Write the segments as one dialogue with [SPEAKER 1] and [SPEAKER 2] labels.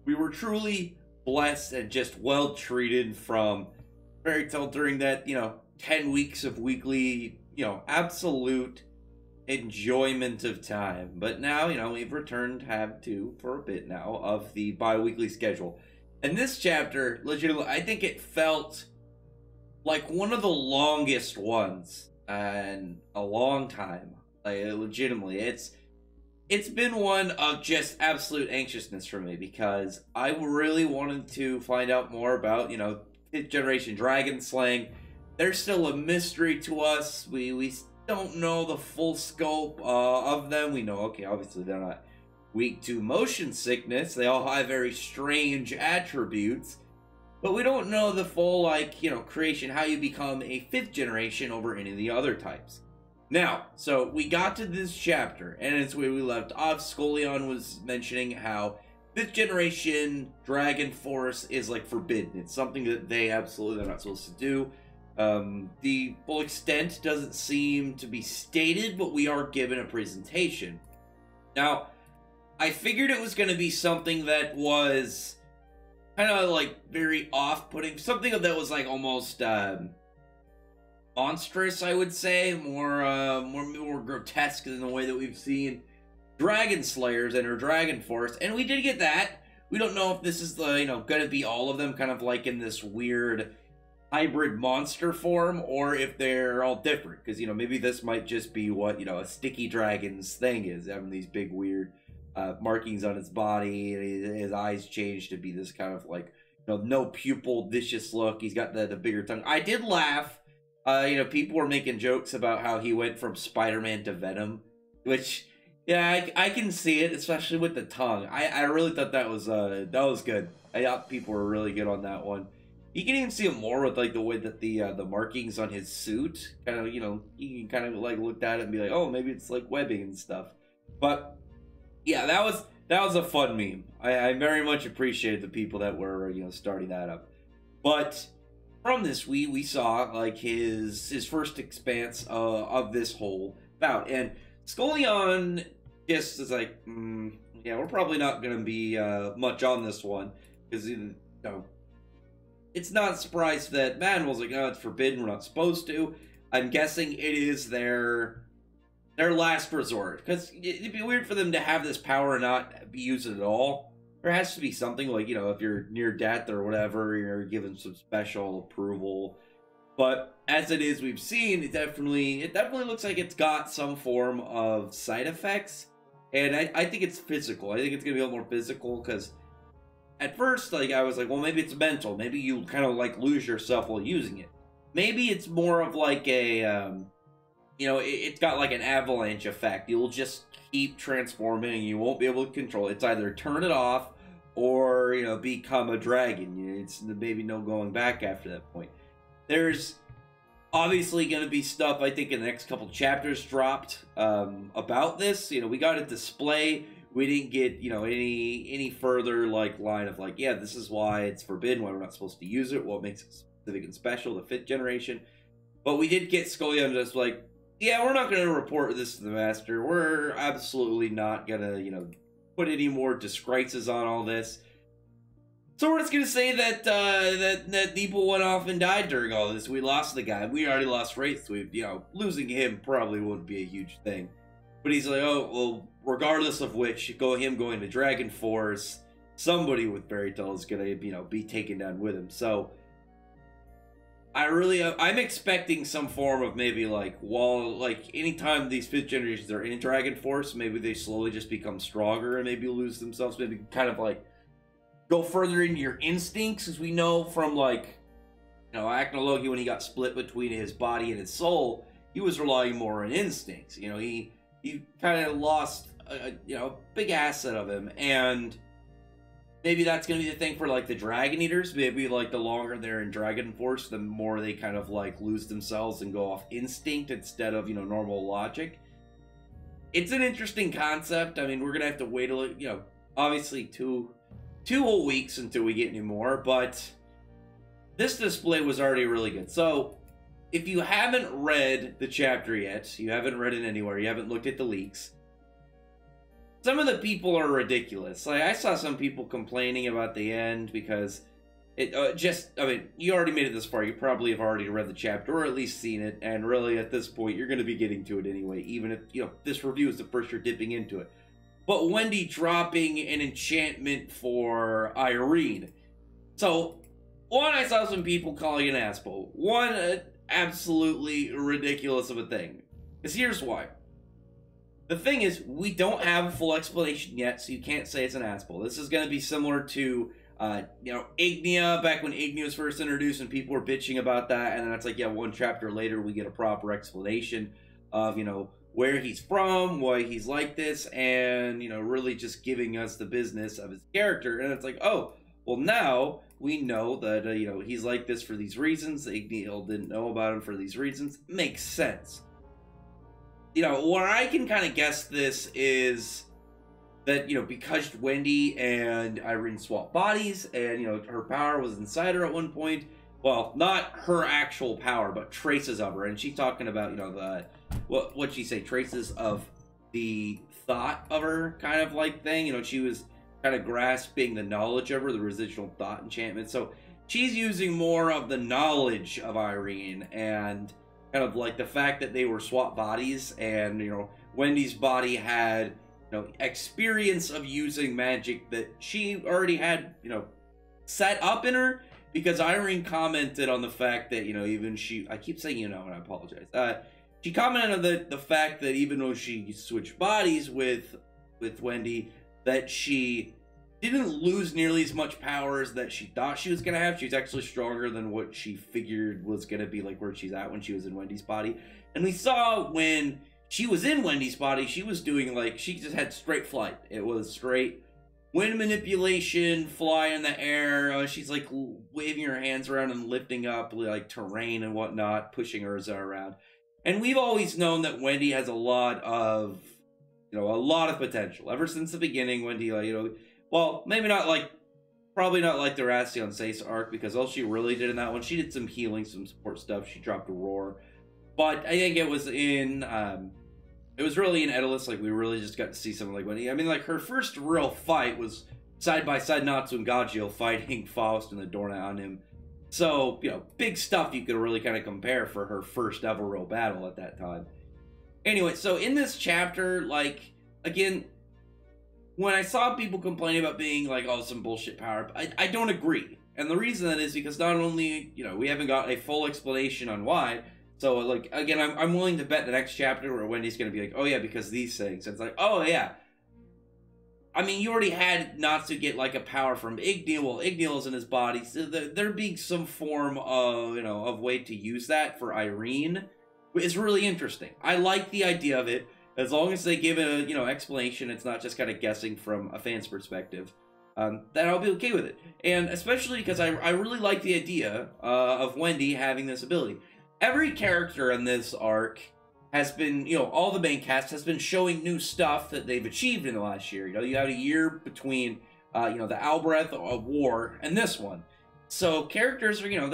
[SPEAKER 1] we were truly blessed and just well treated from Fairy Tail during that, 10 weeks of weekly, absolute enjoyment of time. But now, we've returned have to for a bit now of the bi-weekly schedule. And this chapter, legitimately, I think it felt like one of the longest ones in a long time. Like, legitimately, it's been one of just absolute anxiousness for me because I really wanted to find out more about, 5th generation dragon slaying. They're still a mystery to us. We don't know the full scope of them. We know, okay, obviously they're not weak to motion sickness. They all have very strange attributes. But we don't know the full, creation, how you become a 5th generation over any of the other types. Now, so we got to this chapter, and it's where we left off. Skullion was mentioning how 5th generation Dragon Force is, forbidden. It's something that they're not supposed to do. The full extent doesn't seem to be stated, but we are given a presentation. Now, I figured it was going to be something that was kind of very off-putting, something that was almost monstrous, I would say, more grotesque than the way that we've seen Dragon Slayers enter Dragon Force, and we did get that. We don't know if this is the going to be all of them, kind of in this weird hybrid monster form, or if they're all different, because maybe this might just be what a sticky dragon's thing is, having these big weird markings on its body, and his eyes change to be this kind of no pupil, vicious look. He's got the bigger tongue. I did laugh. People were making jokes about how he went from Spider-Man to Venom, which, yeah, I can see it, especially with the tongue. I really thought that was good. I thought people were really good on that one. You can even see it more with the way that the markings on his suit kind of, you can kind of look at it and be like, oh, maybe it's webbing and stuff. But yeah, that was a fun meme. I very much appreciated the people that were starting that up. But from this, we saw his first expanse of this whole bout, and Skullion just is yeah, we're probably not going to be much on this one because it's not a surprise that Manuel's oh, it's forbidden, we're not supposed to. I'm guessing it is their last resort, because it'd be weird for them to have this power and not use it at all. There has to be something if you're near death or whatever, you're given some special approval. But as it is, we've seen it definitely looks like it's got some form of side effects, and I think it's physical. I think it's gonna be a little more physical, because at first, I was well, maybe it's mental. Maybe you kind of lose yourself while using it. Maybe it's more of a it's got an avalanche effect. You'll just keep transforming and you won't be able to control it. It's either turn it off or, become a dragon. It's maybe no going back after that point. There's obviously going to be stuff, I think, in the next couple chapters dropped about this. We got a display. We didn't get, any further, line of, yeah, this is why it's forbidden, why we're not supposed to use it, what makes it specific and special, the 5th generation. But we did get Skullion just yeah, we're not going to report this to the Master. We're absolutely not going to, put any more disgraces on all this. So we're just going to say that that Neeple went off and died during all this. We lost the guy. We already lost Wraith. We, losing him probably wouldn't be a huge thing. But he's oh, well, regardless of which, him going to Dragon Force, somebody with Fairy Tail is going to, be taken down with him. So I'm expecting some form of maybe anytime these 5th generations are in Dragon Force, maybe they slowly just become stronger and maybe lose themselves, maybe kind of go further into your instincts, as we know from Acnologi, when he got split between his body and his soul, he was relying more on instincts. He kind of lost a big asset of him, and maybe that's going to be the thing for the Dragon Eaters. Maybe the longer they're in Dragon Force, the more they kind of lose themselves and go off instinct instead of normal logic. It's an interesting concept. I mean, we're going to have to wait obviously two whole weeks until we get any more, but this display was already really good. So if you haven't read the chapter yet, you haven't read it anywhere, you haven't looked at the leaks, some of the people are ridiculous. Like, I saw some people complaining about the end because it I mean, you already made it this far. You probably have already read the chapter or at least seen it. And really, at this point, you're going to be getting to it anyway, even if, you know, this review is the first you're dipping into it. But Wendy dropping an enchantment for Irene. So, one, I saw some people calling it an asshole. One, absolutely ridiculous of a thing. Because here's why. The thing is, we don't have a full explanation yet, so you can't say it's an asshole. This is going to be similar to, you know, Ignia, back when Ignia was first introduced and people were bitching about that, and then it's like, yeah, one chapter later we get a proper explanation of, you know, where he's from, why he's like this, and, you know, really just giving us the business of his character. And it's like, oh, well, now we know that, you know, he's like this for these reasons. Ignia didn't know about him for these reasons. Makes sense. You know, where I can kind of guess this is that, you know, because Wendy and Irene swapped bodies, and, you know, her power was inside her at one point. Well, not her actual power, but traces of her. And she's talking about, you know, the, what'd she say? Traces of the thought of her kind of like thing. You know, she was kind of grasping the knowledge of her, the residual thought enchantment. So she's using more of the knowledge of Irene, and kind of like the fact that they were swapped bodies, and, you know, Wendy's body had, you know, experience of using magic that she already had, you know, set up in her, because Irene commented on the fact that, you know, even she, I keep saying, you know, and I apologize, she commented on the fact that even though she switched bodies with Wendy, that she didn't lose nearly as much powers that she thought she was going to have. She was actually stronger than what she figured was going to be, like, where she's at when she was in Wendy's body. And we saw when she was in Wendy's body, she was doing, like, she just had straight flight. It was straight wind manipulation, fly in the air. She's, like, waving her hands around and lifting up, like, terrain and whatnot, pushing Urza around. And we've always known that Wendy has a lot of, you know, a lot of potential. Ever since the beginning, Wendy, like, you know, well, maybe not like, probably not like the Wrathion Seiss arc, because all she really did in that one, she did some healing, some support stuff. She dropped a roar. But I think it was in, it was really in Edelus, like, we really just got to see something like Wendy. I mean, like, her first real fight was side-by-side Natsu and Gajeel fighting Faust and the Dorna on him. So, you know, big stuff you could really kind of compare for her first ever real battle at that time. Anyway, so in this chapter, like, again, when I saw people complaining about being like, oh, some bullshit power, I don't agree. And the reason that is because not only, you know, we haven't got a full explanation on why. So, like, again, I'm willing to bet the next chapter where Wendy's going to be like, oh, yeah, because these things. And it's like, oh, yeah. I mean, you already had Natsu get, like, a power from Igneel. Well, Igneel's in his body. So there being some form of, you know, of way to use that for Irene is really interesting. I like the idea of it. As long as they give it a, you know, explanation, it's not just kind of guessing from a fan's perspective, then I'll be okay with it. And especially because I really like the idea of Wendy having this ability. Every character in this arc has been, you know, all the main cast has been showing new stuff that they've achieved in the last year. You know, you had a year between, you know, the Albrecht of War and this one. So characters are, you know,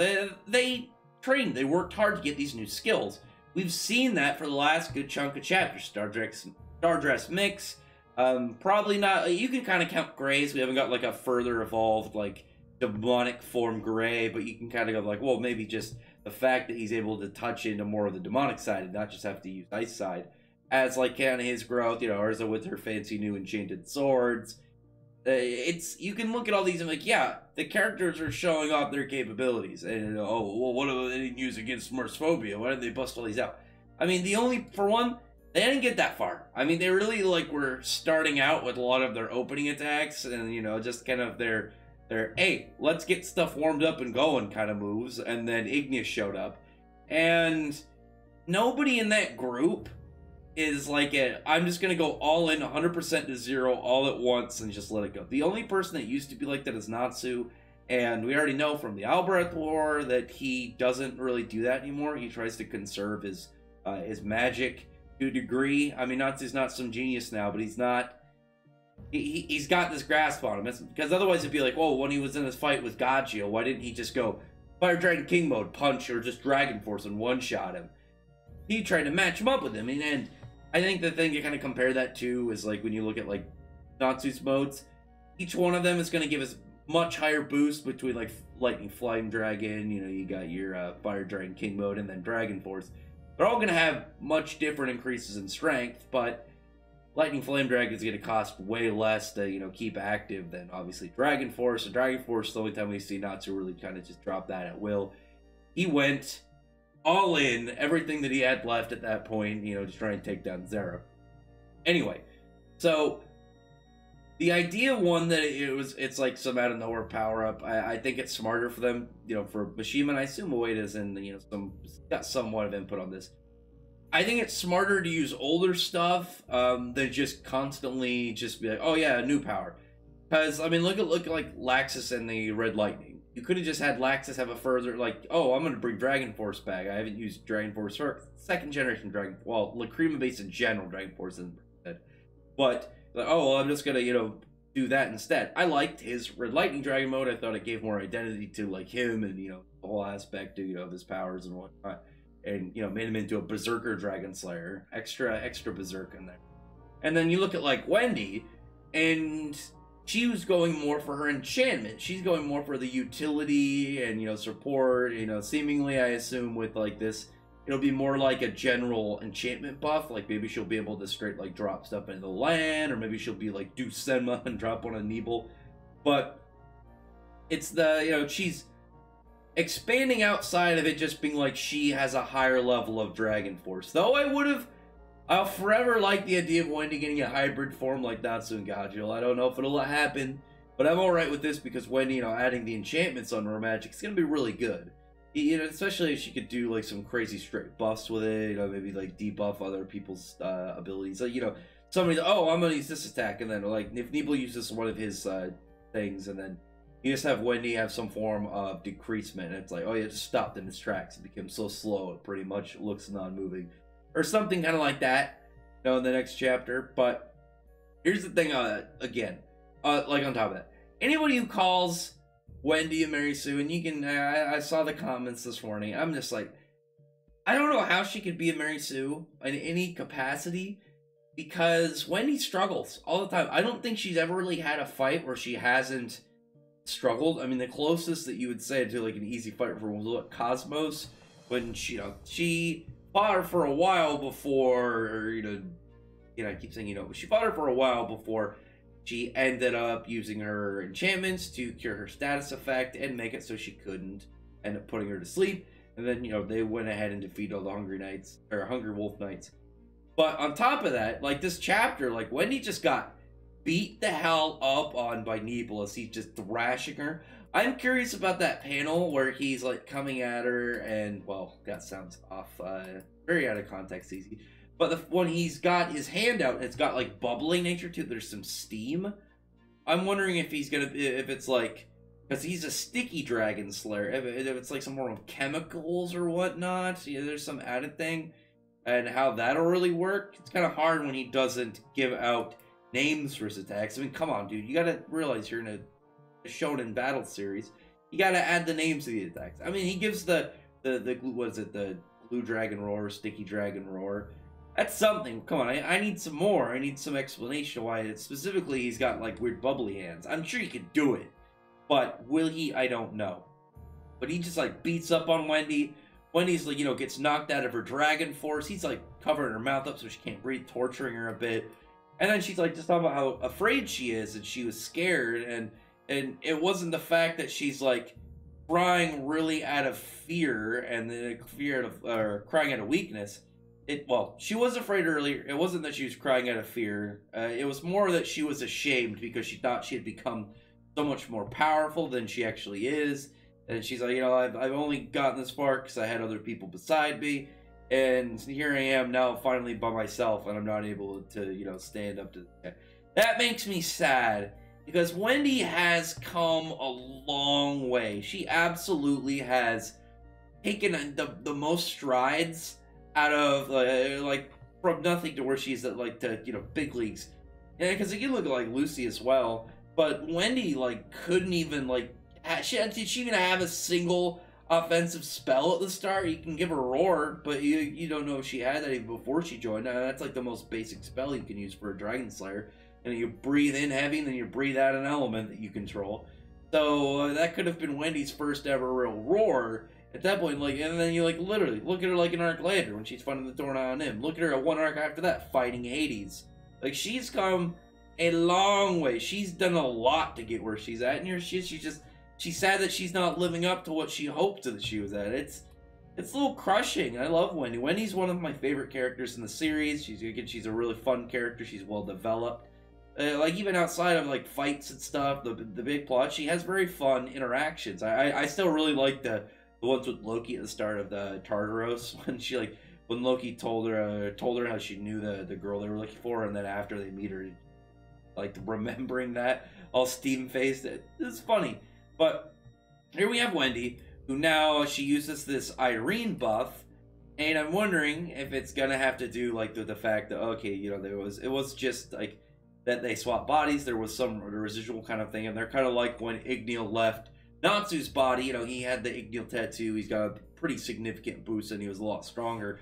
[SPEAKER 1] they trained, they worked hard to get these new skills. We've seen that for the last good chunk of chapters. Stardress Mix, probably not, you can kind of count Greys. We haven't got like a further evolved, like, demonic form Grey, but you can kind of go like, well, maybe just the fact that he's able to touch into more of the demonic side and not just have to use ice side. As like kind of his growth, you know, Urza with her fancy new enchanted swords. It's, you can look at all these and like, yeah, the characters are showing off their capabilities. And, oh, well, what do they use against Smurphobia? Why did they bust all these out? I mean, for one, they didn't get that far. I mean, they really, like, were starting out with a lot of their opening attacks and, you know, just kind of their hey, let's get stuff warmed up and going kind of moves. And then Ignis showed up. And nobody in that group is like, I'm just going to go all in 100% to zero all at once and just let it go. The only person that used to be like that is Natsu, and we already know from the Albrecht War that he doesn't really do that anymore. He tries to conserve his magic to a degree. I mean, Natsu's not some genius now, but he's not, he's got this grasp on him. Because otherwise it'd be like, whoa, when he was in his fight with Gajeel, why didn't he just go Fire Dragon King mode, punch, or just Dragon Force and one-shot him? He tried to match him up with him, and I think the thing you kind of compare that to is like when you look at like Natsu's modes. Each one of them is going to give us much higher boost between like Lightning Flame Dragon, you know, you got your Fire Dragon King mode, and then Dragon Force. They're all going to have much different increases in strength, but Lightning Flame Dragon is going to cost way less to, you know, keep active than obviously Dragon Force. And Dragon Force, the only time we see Natsu really kind of just drop that at will. He went all in, everything that he had left at that point, you know, to try and take down Zera. Anyway, so the idea one that it's like some out of nowhere power up. I think it's smarter for them, you know, for Mishima, and I assume Ueda's in, you know, got somewhat of input on this. I think it's smarter to use older stuff than just constantly just be like, oh yeah, a new power. Because I mean, look at like Laxus and the Red Lightning. You could have just had Laxus have a further like, oh, I'm gonna bring Dragon Force back. I haven't used Dragon Force for second generation Dragon. Well, Lacrima based in general Dragon Force isn't bad, but like, oh, well, I'm just gonna, you know, do that instead. I liked his Red Lightning Dragon mode. I thought it gave more identity to like him and, you know, the whole aspect of, you know, of his powers and whatnot. And, you know, made him into a Berserker Dragon Slayer. Extra Berserk in there. And then you look at like Wendy, and she was going more for her enchantment. She's going more for the utility and, you know, support. You know, seemingly I assume with like this, it'll be more like a general enchantment buff. Like maybe she'll be able to straight like drop stuff into the land, or maybe she'll be like do Senma and drop on a Nebel. But it's the, you know, she's expanding outside of it just being like she has a higher level of Dragon Force. Though I'll forever like the idea of Wendy getting a hybrid form like Natsu and Gajul. I don't know if it'll happen, but I'm alright with this because Wendy, you know, adding the enchantments on her magic is going to be really good. You know, especially if she could do like some crazy straight buffs with it, you know, maybe like debuff other people's abilities. Like, you know, somebody's, oh, I'm gonna use this attack, and then like if Nebel uses one of his things, and then you just have Wendy have some form of decreasement, and it's like, oh, yeah, just stopped in its tracks. It becomes so slow, it pretty much looks non-moving, or something kind of like that, you know, in the next chapter. But here's the thing, again, like on top of that, anybody who calls Wendy and Mary Sue, and you can, I saw the comments this morning, I'm just like, I don't know how she could be a Mary Sue in any capacity, because Wendy struggles all the time. I don't think she's ever really had a fight where she hasn't struggled. I mean, the closest that you would say to like an easy fight for was what, Cosmos, when she, you know, she fought her for a while before, you know, I keep saying, you know, but she fought her for a while before she ended up using her enchantments to cure her status effect and make it so she couldn't end up putting her to sleep. And then, you know, they went ahead and defeated all the Hungry Knights, or Hungry Wolf Knights. But on top of that, like this chapter, like Wendy just got beat the hell up on by Nebel as he's just thrashing her. I'm curious about that panel where he's like coming at her and, well, that sounds off, very out of context, easy. But when he's got his hand out and it's got like bubbling nature to it, there's some steam. I'm wondering if he's gonna, if it's like, because he's a sticky dragon slayer, if it's like some more chemicals or whatnot, you know, there's some added thing, and how that'll really work. It's kind of hard when he doesn't give out names for his attacks. I mean, come on, dude, you gotta realize you're in a Shonen battle series. You gotta add the names to the attacks. I mean, he gives the what is it, the Blue Dragon Roar, Sticky Dragon Roar. That's something. Come on, I need some more. I need some explanation why it specifically he's got like weird bubbly hands. I'm sure he could do it, but will he? I don't know. But he just like beats up on Wendy. Wendy's like, you know, gets knocked out of her Dragon Force. He's like covering her mouth up so she can't breathe, torturing her a bit. And then she's like just talking about how afraid she is and she was scared, and it wasn't the fact that she's like crying really out of fear and then fear of or crying out of weakness. Well, she was afraid earlier. It wasn't that she was crying out of fear. It was more that she was ashamed because she thought she had become so much more powerful than she actually is. And she's like, you know, I've only gotten this far because I had other people beside me. And here I am now finally by myself, and I'm not able to, you know, stand up to that. That makes me sad, because Wendy has come a long way. She absolutely has taken the most strides out of like from nothing to where she's at like to, you know, big leagues. And because you look at like Lucy as well, but Wendy like couldn't even like did she even have a single offensive spell at the start? You can give her Roar, but you don't know if she had that even before she joined. That's like the most basic spell you can use for a Dragon Slayer. and you breathe in heavy, and then you breathe out an element that you control. So that could have been Wendy's first ever real roar. At that point, like, and then you like literally look at her like an arc later when she's fighting the Dorna on him. Look at her at one arc after that, fighting Hades. Like, she's come a long way. She's done a lot to get where she's at, and she's sad that she's not living up to what she hoped that she was at. It's a little crushing. I love Wendy. Wendy's one of my favorite characters in the series. She's a really fun character. She's well developed. Like, even outside of like fights and stuff, the big plot, she has very fun interactions. I still really like the ones with Loki at the start of the Tartaros, when Loki told her how she knew the girl they were looking for, and then after they meet her, like, remembering that all Steven faced. It's funny. But here we have Wendy, who now she uses this Irene buff, and I'm wondering if it's gonna have to do like with the fact that, okay, you know, it was just like that they swapped bodies. There was some residual kind of thing, and they're kind of like when Igneel left Natsu's body. You know, he had the Igneel tattoo. He's got a pretty significant boost, and he was a lot stronger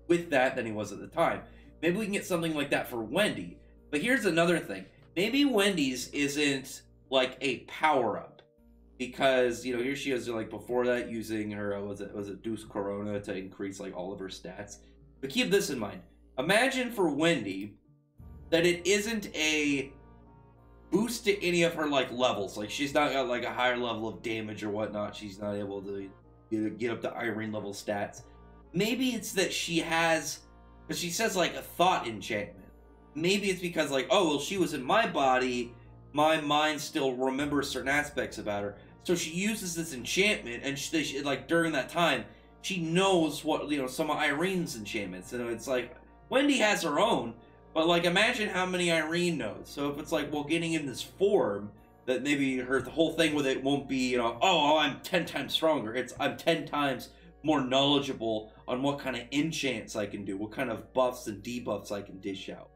[SPEAKER 1] with that than he was at the time. Maybe we can get something like that for Wendy. But here's another thing. Maybe Wendy's isn't like a power-up, because, you know, here she is, like, before that, using her, was it Deus Corona to increase, like, all of her stats. But keep this in mind. Imagine for Wendy that it isn't a boost to any of her, like, levels. Like, she's not got, like, a higher level of damage or whatnot. She's not able to get up to Irene level stats. Maybe it's that she has, because she says, like, a thought enchantment. Maybe it's because, like, oh, well, she was in my body, my mind still remembers certain aspects about her. So she uses this enchantment, and she, like, during that time, she knows what, you know, some of Irene's enchantments. And it's like, Wendy has her own, but, like, imagine how many Irene knows. So if it's like, well, getting in this form, that maybe the whole thing with it won't be, you know, oh, I'm 10 times stronger. It's, I'm 10 times more knowledgeable on what kind of enchants I can do, what kind of buffs and debuffs I can dish out.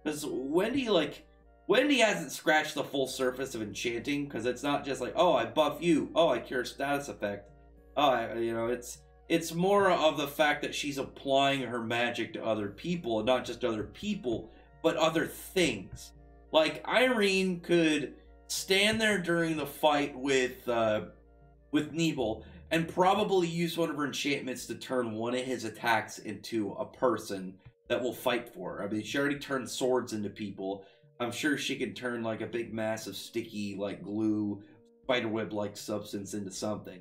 [SPEAKER 1] Because Wendy hasn't scratched the full surface of enchanting, because it's not just like, oh, I buff you, oh, I cure status effect. Oh, you know, it's more of the fact that she's applying her magic to other people, and not just other people, but other things. Like, Irene could stand there during the fight with Nebel, and probably use one of her enchantments to turn one of his attacks into a person that will fight for her. I mean, she already turned swords into people. I'm sure she can turn, like, a big mass of sticky, like, glue, spiderweb-like substance into something.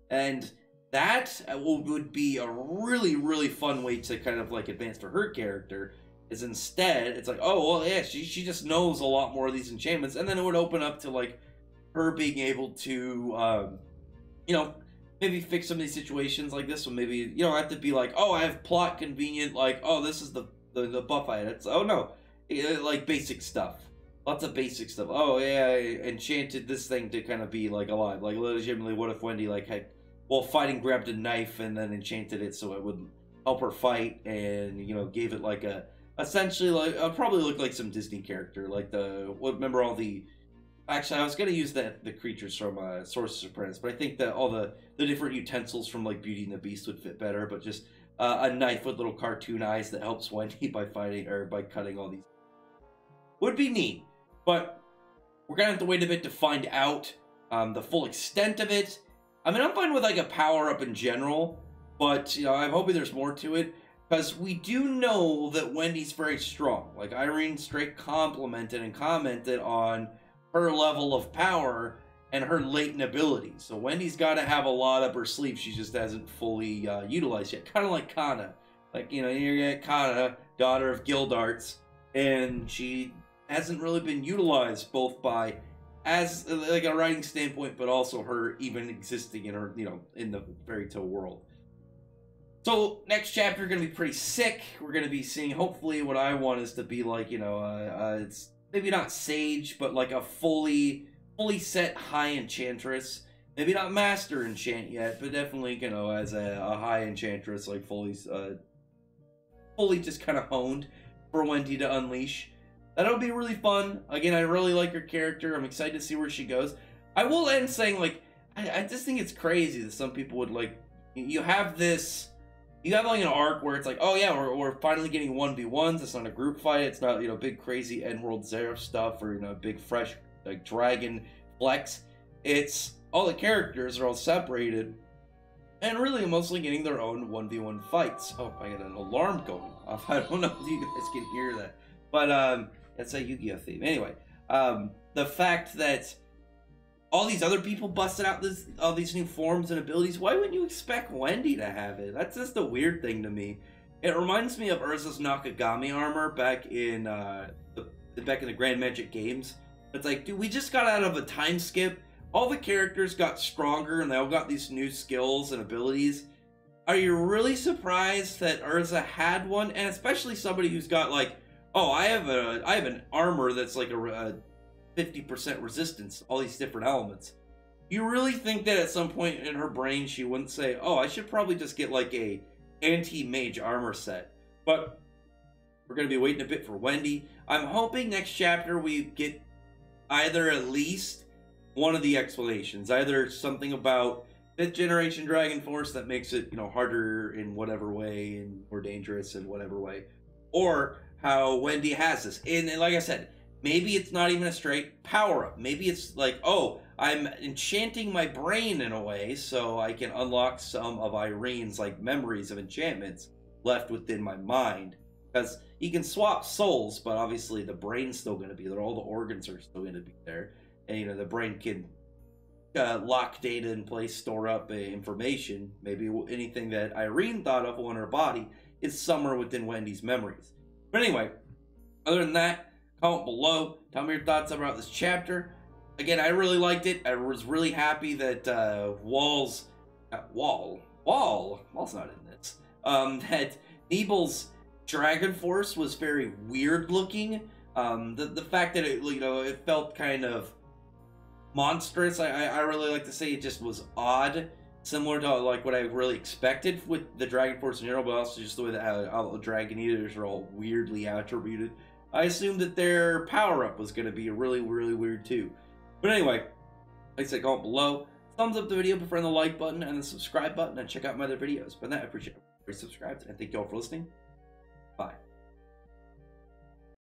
[SPEAKER 1] And that would be a really, really fun way to kind of, like, advance for her character, is instead, it's like, oh, well, yeah, she just knows a lot more of these enchantments, and then it would open up to, like, her being able to, you know, maybe fix some of these situations like this one. Maybe you don't have to be like, oh, I have plot convenient, like, oh, this is the buff I had. It's, oh, no. Like, basic stuff. Lots of basic stuff. Oh, yeah, I enchanted this thing to kind of be, like, alive. Like, legitimately, what if Wendy, like, had, while fighting, grabbed a knife and then enchanted it so it would help her fight, and, you know, gave it, like, a, essentially, like, probably look like some Disney character. Like, remember all the, actually, I was going to use the creatures from Sorcerer's Apprentice, but I think that all the different utensils from, like, Beauty and the Beast would fit better, but just a knife with little cartoon eyes that helps Wendy by fighting, or by cutting all these. Would be neat, but we're going to have to wait a bit to find out the full extent of it. I mean, I'm fine with, like, a power-up in general, but, you know, I'm hoping there's more to it, because we do know that Wendy's very strong. Like, Irene straight complimented and commented on her level of power and her latent abilities. So Wendy's got to have a lot up her sleeve she just hasn't fully utilized yet. Kind of like Kana. Like, you know, you get Kana, daughter of Gildarts, and she hasn't really been utilized, both by, as, like, a writing standpoint, but also her even existing in her, you know, in the fairy tale world. So, next chapter going to be pretty sick. We're going to be seeing, hopefully, what I want is to be like, you know, it's maybe not Sage, but like a fully set high enchantress. Maybe not master enchant yet, but definitely, you know, as a high enchantress, like fully just kind of honed for Wendy to unleash. That'll be really fun. Again, I really like her character. I'm excited to see where she goes. I will end saying, like, I just think it's crazy that some people would, like, you have this you have like an arc where it's like, oh yeah, we're finally getting 1v1s. It's not a group fight. It's not, big crazy End World Zero stuff or, big fresh like dragon flex. It's all the characters are all separated and really mostly getting their own 1v1 fights. Oh, I got an alarm going off. I don't know if you guys can hear that. But it's a Yu-Gi-Oh theme. Anyway, the fact that all these other people busted out all these new forms and abilities, why wouldn't you expect Wendy to have it? That's just a weird thing to me. It reminds me of Urza's Nakagami armor back in the Grand Magic games. It's like, dude, we just got out of a time skip. All the characters got stronger and they all got these new skills and abilities. Are you really surprised that Urza had one? And especially somebody who's got like, oh, I have an armor that's like a 50% resistance, all these different elements. You really think that at some point in her brain she wouldn't say, oh, I should probably just get like a anti-mage armor set? But we're going to be waiting a bit for Wendy. I'm hoping next chapter we get either at least one of the explanations, either something about 5th generation Dragon Force that makes it, harder in whatever way and more dangerous in whatever way, or how Wendy has this. And like I said, maybe it's not even a straight power-up. Maybe it's like, oh, I'm enchanting my brain in a way so I can unlock some of Irene's like memories of enchantments left within my mind. Because you can swap souls, but obviously the brain's still going to be there. All the organs are still going to be there. And, the brain can lock data in place, store up information. Maybe anything that Irene thought of on her body is somewhere within Wendy's memories. But anyway, other than that, comment below. Tell me your thoughts about this chapter. Again, I really liked it. I was really happy that Wall's not in this. That Nebel's Dragon Force was very weird looking. The fact that it felt kind of monstrous. I really like to say it just was odd, similar to like what I really expected with the Dragon Force in general, but also just the way that how the Dragon Eaters are all weirdly attributed. I assumed that their power-up was going to be really, really weird too. But anyway, like I said, comment below. Thumbs up the video, befriend the like button, and the subscribe button, and check out my other videos. But that, I appreciate it. Subscribed, and thank you all for listening. Bye.